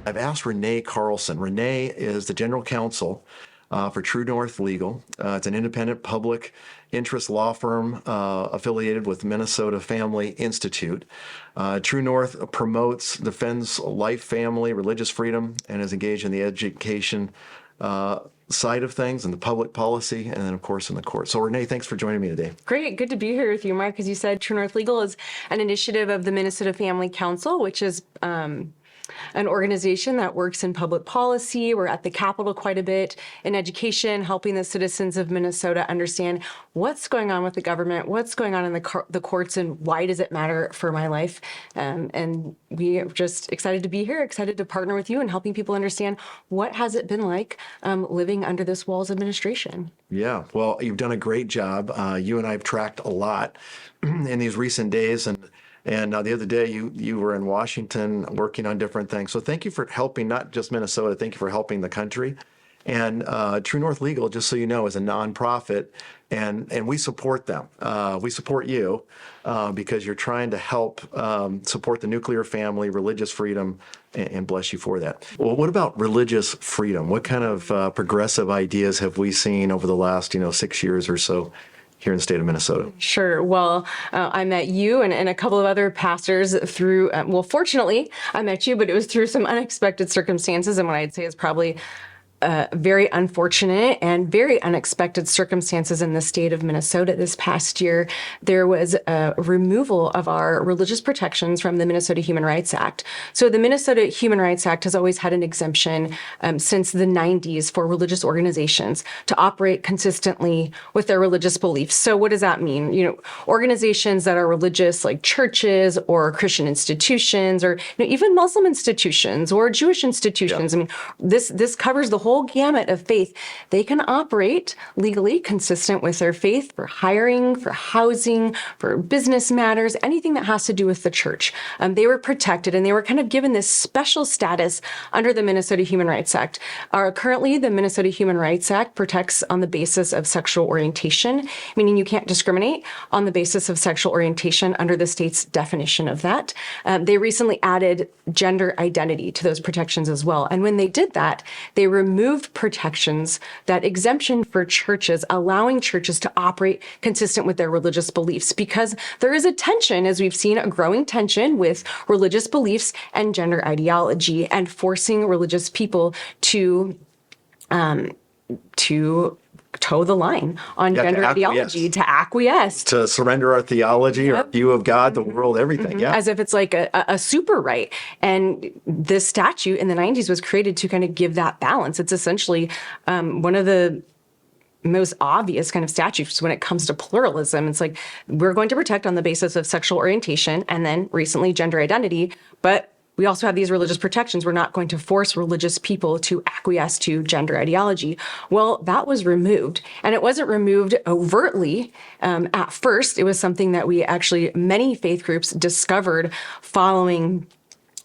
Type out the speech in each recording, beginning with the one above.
I've asked Renee Carlson. Renee is the general counsel for True North Legal. It's an independent public interest law firm affiliated with Minnesota Family Institute. True North promotes, defends life, family, religious freedom, and is engaged in the education side of things and the public policy, and then of course in the court. So Renee, thanks for joining me today. Great, good to be here with you, Mark. As you said, True North Legal is an initiative of the Minnesota Family Council, which is an organization that works in public policy. We're at the Capitol quite a bit in education, helping the citizens of Minnesota understand what's going on with the government, what's going on in the courts, and why does it matter for my life. And we are just excited to be here, excited to partner with you and helping people understand what has it been like living under this Walz administration. Yeah, well, you've done a great job. You and I have tracked a lot in these recent days, and the other day, you were in Washington working on different things. So thank you for helping not just Minnesota, thank you for helping the country. And True North Legal, just so you know, is a nonprofit, and we support them. We support you because you're trying to help support the nuclear family, religious freedom, and bless you for that. Well, what about religious freedom? What kind of progressive ideas have we seen over the last 6 years or so here in the state of Minnesota? Sure. Well, I met you and a couple of other pastors through, fortunately, I met you, but it was through some unexpected circumstances. And what I'd say is probably very unfortunate and very unexpected circumstances in the state of Minnesota this past year. There was a removal of our religious protections from the Minnesota Human Rights Act. So the Minnesota Human Rights Act has always had an exemption since the 90s for religious organizations to operate consistently with their religious beliefs. So what does that mean? Organizations that are religious, like churches or Christian institutions, or even Muslim institutions or Jewish institutions. Yeah. I mean, this covers the whole gamut of faith. They can operate legally consistent with their faith for hiring, for housing, for business matters, anything that has to do with the church. They were protected and they were kind of given this special status under the Minnesota Human Rights Act. Currently, the Minnesota Human Rights Act protects on the basis of sexual orientation, meaning you can't discriminate on the basis of sexual orientation under the state's definition of that. They recently added gender identity to those protections as well. And when they did that, they removed protections, that exemption for churches, allowing churches to operate consistent with their religious beliefs, because there is a tension, as we've seen, a growing tension with religious beliefs and gender ideology, and forcing religious people to toe the line on gender ideology, to acquiesce. To surrender our theology, our view of God, the world, everything, As if it's like a super right. And this statute in the 90s was created to kind of give that balance. It's essentially one of the most obvious kind of statutes when it comes to pluralism. It's like, we're going to protect on the basis of sexual orientation and then recently gender identity, but we also have these religious protections. We're not going to force religious people to acquiesce to gender ideology. Well, that was removed. And it wasn't removed overtly at first. It was something that many faith groups discovered following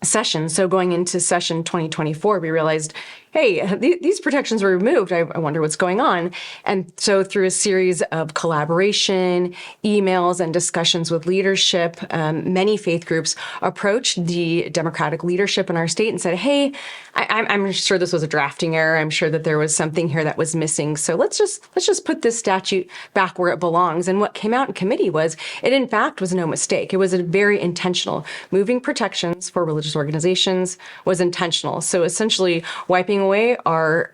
session. So going into session 2024, we realized, hey, these protections were removed. I wonder what's going on. And so through a series of collaboration, emails, and discussions with leadership, many faith groups approached the Democratic leadership in our state and said, hey, I'm sure this was a drafting error. I'm sure that there was something here that was missing. So let's just put this statute back where it belongs. And what came out in committee was, it in fact was no mistake. It was a very intentional. Moving protections for religious organizations was intentional. So essentially wiping away our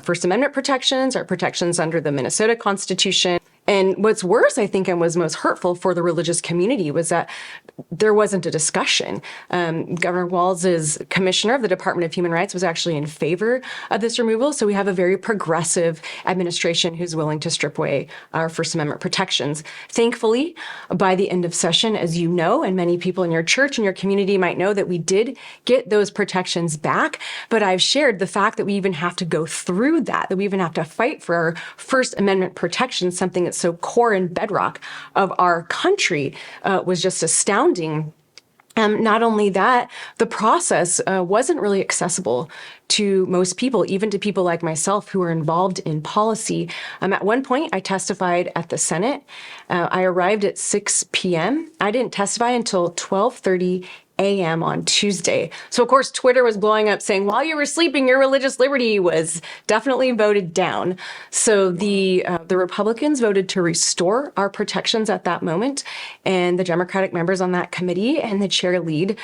First Amendment protections, our protections under the Minnesota Constitution. And what's worse, I think, and was most hurtful for the religious community was that there wasn't a discussion. Governor Walz's commissioner of the Department of Human Rights was actually in favor of this removal. So we have a very progressive administration who's willing to strip away our First Amendment protections. Thankfully, by the end of session, as you know, and many people in your church and your community might know, that we did get those protections back. But I've shared the fact that we even have to go through that we even have to fight for our First Amendment protections, something that's so core and bedrock of our country, was just astounding. Not only that, the process wasn't really accessible to most people, even to people like myself who are involved in policy. At one point, I testified at the Senate. I arrived at 6 p.m. I didn't testify until 12:30 a.m. on Tuesday. So of course, Twitter was blowing up saying, while you were sleeping, your religious liberty was definitely voted down. So the Republicans voted to restore our protections at that moment, and the Democratic members on that committee and the chair lead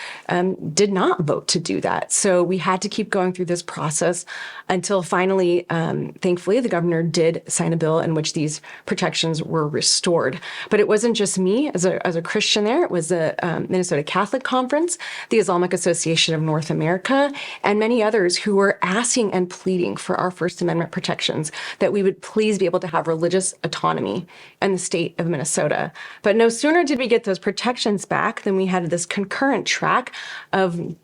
did not vote to do that. So we had to keep going through this process until finally, thankfully, the governor did sign a bill in which these protections were restored. But it wasn't just me as a Christian there. It was the Minnesota Catholic Conference, the Islamic Association of North America, and many others who were asking and pleading for our First Amendment protections, that we would please be able to have religious autonomy in the state of Minnesota. But no sooner did we get those protections back than we had this concurrent track of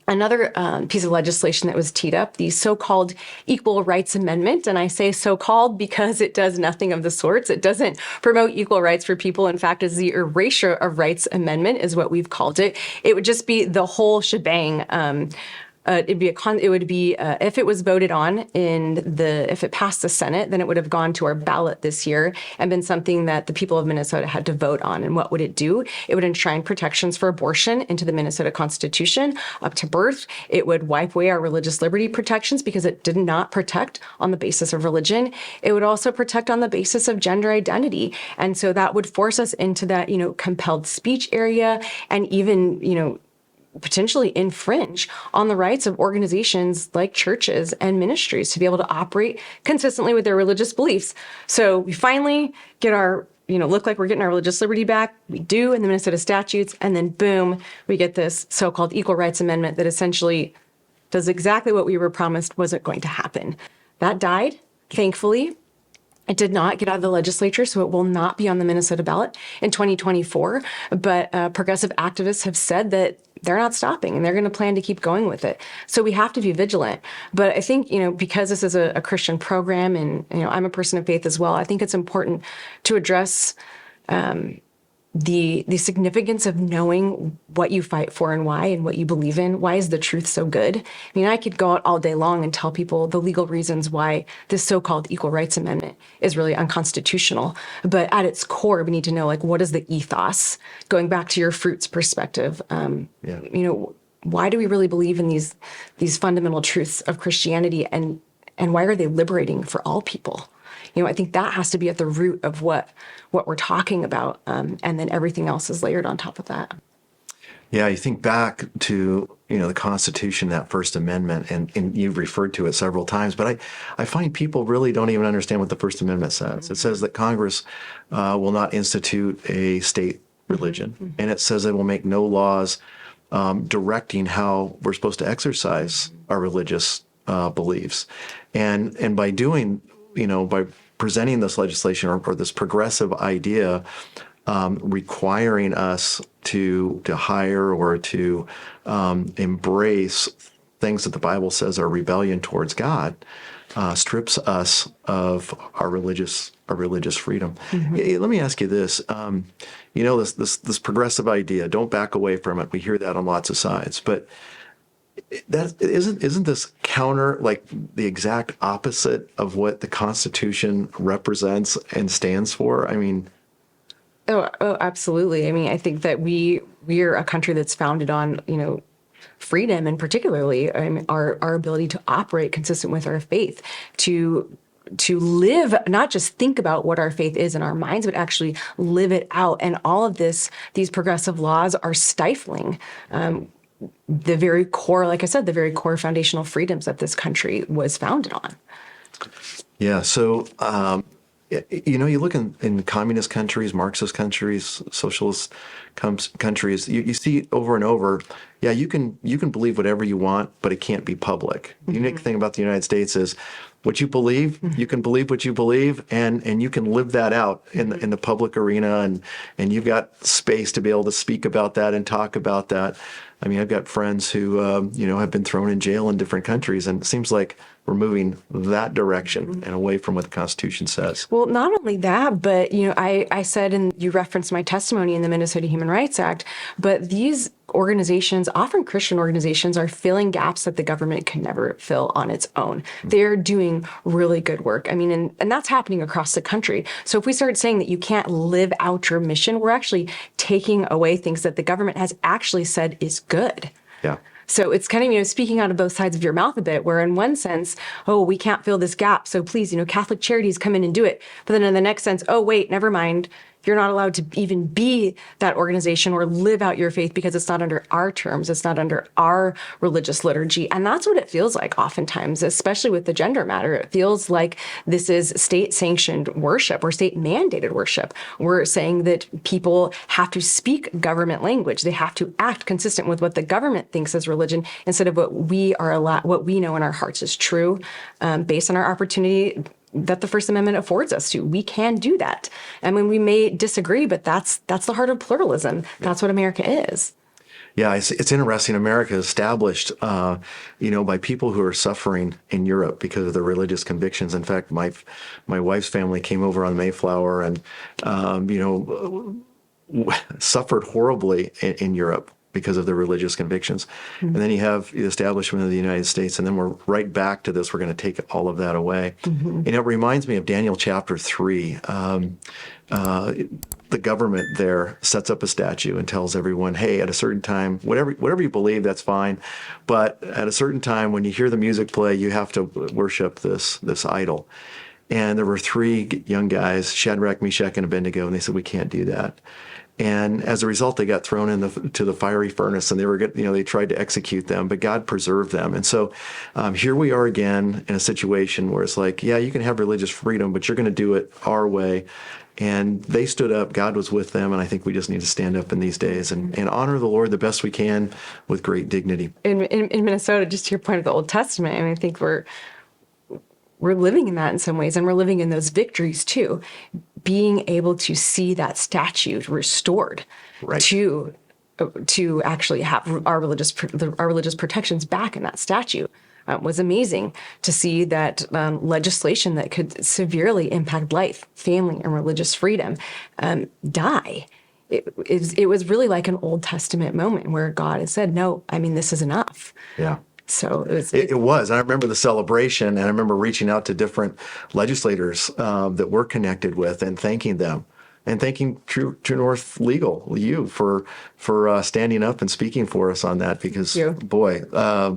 another piece of legislation that was teed up, the so-called Equal Rights Amendment. And I say so-called because it does nothing of the sorts. It doesn't promote equal rights for people. In fact, it's the Erasure of Rights Amendment is what we've called it. It would just be the whole shebang. If it was voted on if it passed the Senate, then it would have gone to our ballot this year and been something that the people of Minnesota had to vote on. And what would it do? It would enshrine protections for abortion into the Minnesota Constitution up to birth. It would wipe away our religious liberty protections because it did not protect on the basis of religion. It would also protect on the basis of gender identity. And so that would force us into that, compelled speech area, and even, potentially infringe on the rights of organizations like churches and ministries to be able to operate consistently with their religious beliefs. So we finally get our, look like we're getting our religious liberty back. We do in the Minnesota statutes. And then boom, we get this so-called Equal Rights Amendment that essentially does exactly what we were promised wasn't going to happen. That died, thankfully. It did not get out of the legislature, so it will not be on the Minnesota ballot in 2024. But progressive activists have said that they're not stopping and they're going to plan to keep going with it. So we have to be vigilant. But I think, because this is a Christian program and, I'm a person of faith as well, I think it's important to address the significance of knowing what you fight for and what you believe in. Why is the truth so good? I could go out all day long and tell people the legal reasons why this so-called Equal Rights Amendment is really unconstitutional. But at its core, we need to know, what is the ethos? Going back to your fruits perspective, why do we really believe in these fundamental truths of Christianity, and why are they liberating for all people? I think that has to be at the root of what we're talking about, and then everything else is layered on top of that. Yeah, you think back to, the Constitution, that First Amendment, and you've referred to it several times, but I find people really don't even understand what the First Amendment says. Mm-hmm. It says that Congress will not institute a state religion, mm-hmm. and it says it will make no laws directing how we're supposed to exercise mm-hmm. our religious beliefs. And by doing, by presenting this legislation or this progressive idea, requiring us to hire or to embrace things that the Bible says are rebellion towards God, strips us of our religious freedom. Mm-hmm. Let me ask you this: this progressive idea. Don't back away from it. We hear that on lots of sides, but that isn't this counter, the exact opposite of what the Constitution represents and stands for? Oh, absolutely. I think that we're a country that's founded on, freedom, and particularly our ability to operate consistent with our faith, to live, not just think about what our faith is in our minds, but actually live it out. And all of these progressive laws are stifling the very core, like I said, the very core foundational freedoms that this country was founded on. Yeah. So, you look in communist countries, Marxist countries, socialist countries, you see over and over, you can believe whatever you want, but it can't be public. Mm-hmm. The unique thing about the United States is what you believe, mm-hmm. you can believe what you believe, and you can live that out in the public arena, and you've got space to be able to speak about that and talk about that. I've got friends who, have been thrown in jail in different countries, and it seems like we're moving that direction and away from what the Constitution says. Well, not only that, but I said, and you referenced my testimony in the Minnesota Human Rights Act, but these organizations, often Christian organizations, are filling gaps that the government can never fill on its own. They're doing really good work. I mean, and that's happening across the country. So if we start saying that you can't live out your mission, we're actually taking away things that the government has actually said is good. Yeah. So it's kind of, speaking out of both sides of your mouth a bit, where in one sense, oh, we can't fill this gap, so please, Catholic Charities come in and do it. But then in the next sense, oh, wait, never mind. You're not allowed to even be that organization or live out your faith because it's not under our terms. It's not under our religious liturgy. And that's what it feels like oftentimes, especially with the gender matter. It feels like this is state-sanctioned worship or state-mandated worship. We're saying that people have to speak government language. They have to act consistent with what the government thinks is religion instead of what we know in our hearts is true, based on our opportunity that the First Amendment affords us to. We can do that. And when we may disagree, but that's the heart of pluralism. That's what America is. Yeah, it's interesting. America is established, by people who are suffering in Europe because of their religious convictions. In fact, my wife's family came over on Mayflower and, suffered horribly in Europe because of their religious convictions. And then you have the establishment of the United States, and then we're right back to this. We're going to take all of that away. And it reminds me of Daniel chapter 3. The government there sets up a statue and tells everyone, hey, at a certain time, whatever you believe, that's fine. But at a certain time, when you hear the music play, you have to worship this idol. And there were 3 young guys, Shadrach, Meshach, and Abednego, and they said, we can't do that. And as a result, they got thrown into the fiery furnace, and they tried to execute them, but God preserved them. And so here we are again in a situation where it's like, yeah, you can have religious freedom, but you're going to do it our way. And they stood up. God was with them, and I think we just need to stand up in these days and honor the Lord the best we can with great dignity. In Minnesota, just to your point of the Old Testament, and I think we're living in that in some ways, and we're living in those victories too. Being able to see that statute restored, right, to actually have our religious protections back in that statute was amazing. To see that legislation that could severely impact life, family, and religious freedom die. It was really like an Old Testament moment where God has said, no, this is enough. Yeah. So it was. I remember the celebration, and I remember reaching out to different legislators that we're connected with and thanking them, and thanking True North Legal, you, for standing up and speaking for us on that, because, boy,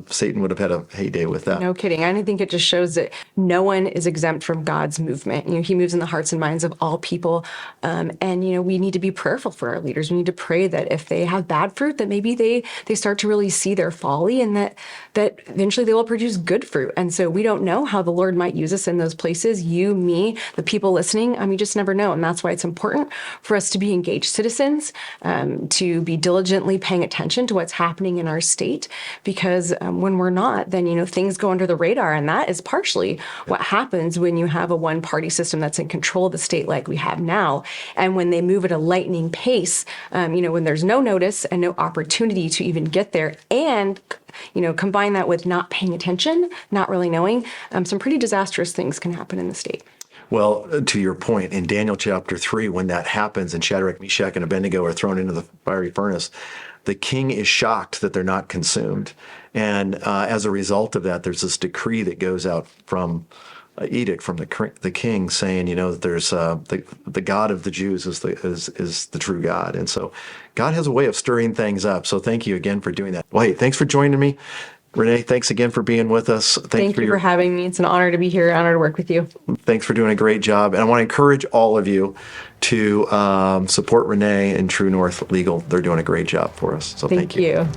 Satan would have had a heyday with that. No kidding. I think it just shows that no one is exempt from God's movement. He moves in the hearts and minds of all people. And we need to be prayerful for our leaders. We need to pray that if they have bad fruit, that maybe they start to really see their folly, and that eventually they will produce good fruit. And so we don't know how the Lord might use us in those places. You, me, the people listening, you just never know. And that's why it's important for us to be engaged citizens, to be diligently paying attention to what's happening in our state, because when we're not, then things go under the radar, and that is partially what happens when you have a one-party system that's in control of the state like we have now, and when they move at a lightning pace, when there's no notice and no opportunity to even get there, and combine that with not paying attention, not really knowing, some pretty disastrous things can happen in the state. Well, to your point, in Daniel chapter 3, when that happens and Shadrach, Meshach, and Abednego are thrown into the fiery furnace, the king is shocked that they're not consumed. And as a result of that, there's this decree that goes out from edict from the king saying, that there's the God of the Jews is the true God. And so God has a way of stirring things up. So thank you again for doing that. Well, hey, thanks for joining me. Renee, thanks again for being with us. Thank you for having me. It's an honor to be here, honor to work with you. Thanks for doing a great job. And I want to encourage all of you to support Renee and True North Legal. They're doing a great job for us. So thank you.